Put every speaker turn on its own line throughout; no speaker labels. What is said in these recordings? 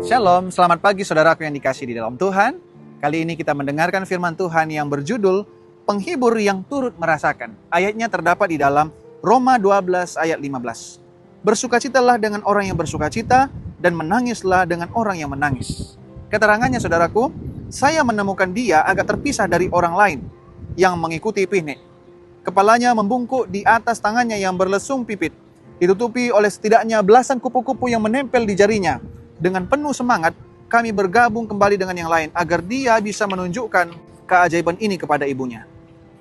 Shalom, selamat pagi saudaraku yang dikasihi di dalam Tuhan. Kali ini kita mendengarkan firman Tuhan yang berjudul Penghibur yang turut merasakan. Ayatnya terdapat di dalam Roma 12 ayat 15. Bersukacitalah dengan orang yang bersukacita dan menangislah dengan orang yang menangis. Keterangannya saudaraku, saya menemukan dia agak terpisah dari orang lain yang mengikuti piknik. Kepalanya membungkuk di atas tangannya yang berlesung pipit, ditutupi oleh setidaknya belasan kupu-kupu yang menempel di jarinya. Dengan penuh semangat, kami bergabung kembali dengan yang lain agar dia bisa menunjukkan keajaiban ini kepada ibunya.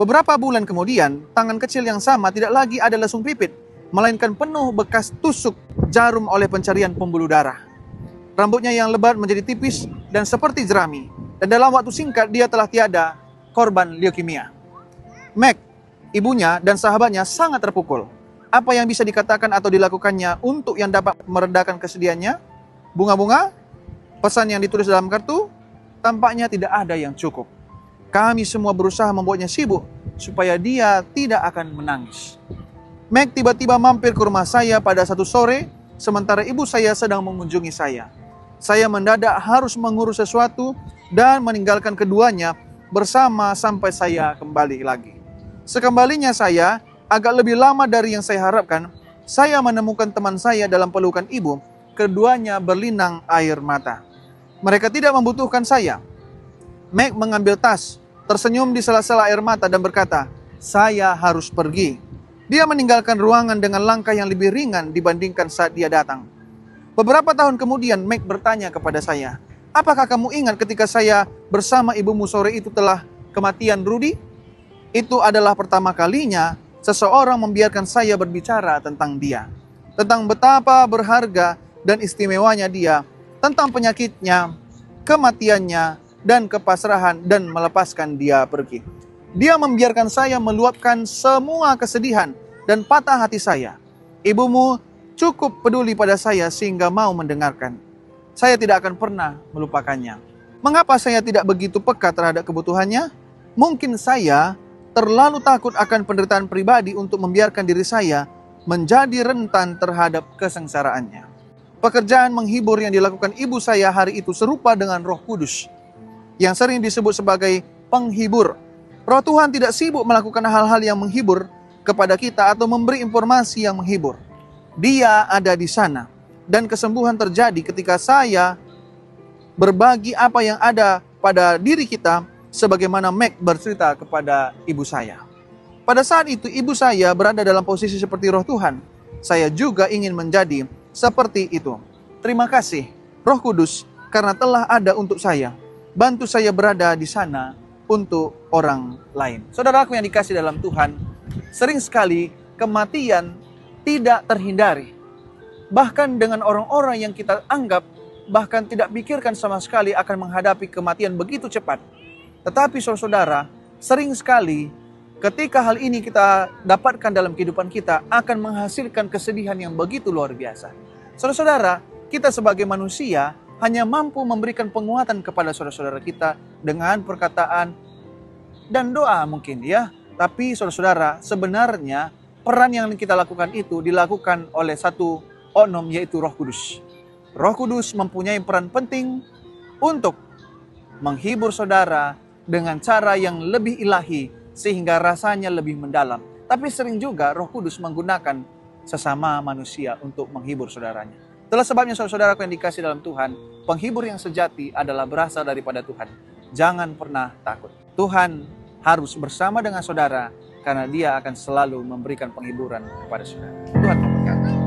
Beberapa bulan kemudian, tangan kecil yang sama tidak lagi ada lesung pipit, melainkan penuh bekas tusuk jarum oleh pencarian pembuluh darah. Rambutnya yang lebat menjadi tipis dan seperti jerami, dan dalam waktu singkat dia telah tiada, korban leukemia. Meg, ibunya dan sahabatnya sangat terpukul. Apa yang bisa dikatakan atau dilakukannya untuk yang dapat meredakan kesedihannya? Bunga-bunga? Pesan yang ditulis dalam kartu? Tampaknya tidak ada yang cukup. Kami semua berusaha membuatnya sibuk supaya dia tidak akan menangis. Meg tiba-tiba mampir ke rumah saya pada satu sore, sementara ibu saya sedang mengunjungi saya. Saya mendadak harus mengurus sesuatu dan meninggalkan keduanya bersama sampai saya kembali lagi. Sekembalinya saya, agak lebih lama dari yang saya harapkan, saya menemukan teman saya dalam pelukan ibu. Keduanya berlinang air mata. Mereka tidak membutuhkan saya. Meg mengambil tas, tersenyum di sela-sela air mata dan berkata, "Saya harus pergi." Dia meninggalkan ruangan dengan langkah yang lebih ringan dibandingkan saat dia datang. Beberapa tahun kemudian Meg bertanya kepada saya, "Apakah kamu ingat ketika saya bersama ibumu sore itu telah kematian Rudy?" Itu adalah pertama kalinya seseorang membiarkan saya berbicara tentang dia. Tentang betapa berharga dan istimewanya dia, tentang penyakitnya, kematiannya, dan kepasrahan dan melepaskan dia pergi. Dia membiarkan saya meluapkan semua kesedihan dan patah hati saya. Ibumu cukup peduli pada saya sehingga mau mendengarkan. Saya tidak akan pernah melupakannya. Mengapa saya tidak begitu peka terhadap kebutuhannya? Mungkin saya terlalu takut akan penderitaan pribadi untuk membiarkan diri saya menjadi rentan terhadap kesengsaraannya. Pekerjaan menghibur yang dilakukan ibu saya hari itu serupa dengan Roh Kudus, yang sering disebut sebagai penghibur. Roh Tuhan tidak sibuk melakukan hal-hal yang menghibur kepada kita atau memberi informasi yang menghibur. Dia ada di sana, dan kesembuhan terjadi ketika saya berbagi apa yang ada pada diri kita, sebagaimana Meg bercerita kepada ibu saya. Pada saat itu ibu saya berada dalam posisi seperti Roh Tuhan. Saya juga ingin menjadi seperti itu. Terima kasih Roh Kudus karena telah ada untuk saya. Bantu saya berada di sana untuk orang lain. Saudaraku yang dikasih dalam Tuhan, sering sekali kematian tidak terhindari. Bahkan dengan orang-orang yang kita anggap bahkan tidak pikirkan sama sekali akan menghadapi kematian begitu cepat. Tetapi saudara, sering sekali ketika hal ini kita dapatkan dalam kehidupan kita akan menghasilkan kesedihan yang begitu luar biasa. Saudara-saudara, kita sebagai manusia hanya mampu memberikan penguatan kepada saudara-saudara kita dengan perkataan dan doa mungkin ya. Tapi saudara-saudara, sebenarnya peran yang kita lakukan itu dilakukan oleh satu oknum, yaitu Roh Kudus. Roh Kudus mempunyai peran penting untuk menghibur saudara dengan cara yang lebih ilahi sehingga rasanya lebih mendalam. Tapi sering juga Roh Kudus menggunakan sesama manusia untuk menghibur saudaranya. Itulah sebabnya saudara-saudaraku yang dikasih dalam Tuhan, penghibur yang sejati adalah berasal daripada Tuhan. Jangan pernah takut. Tuhan harus bersama dengan saudara karena Dia akan selalu memberikan penghiburan kepada saudara. Tuhan memberkati.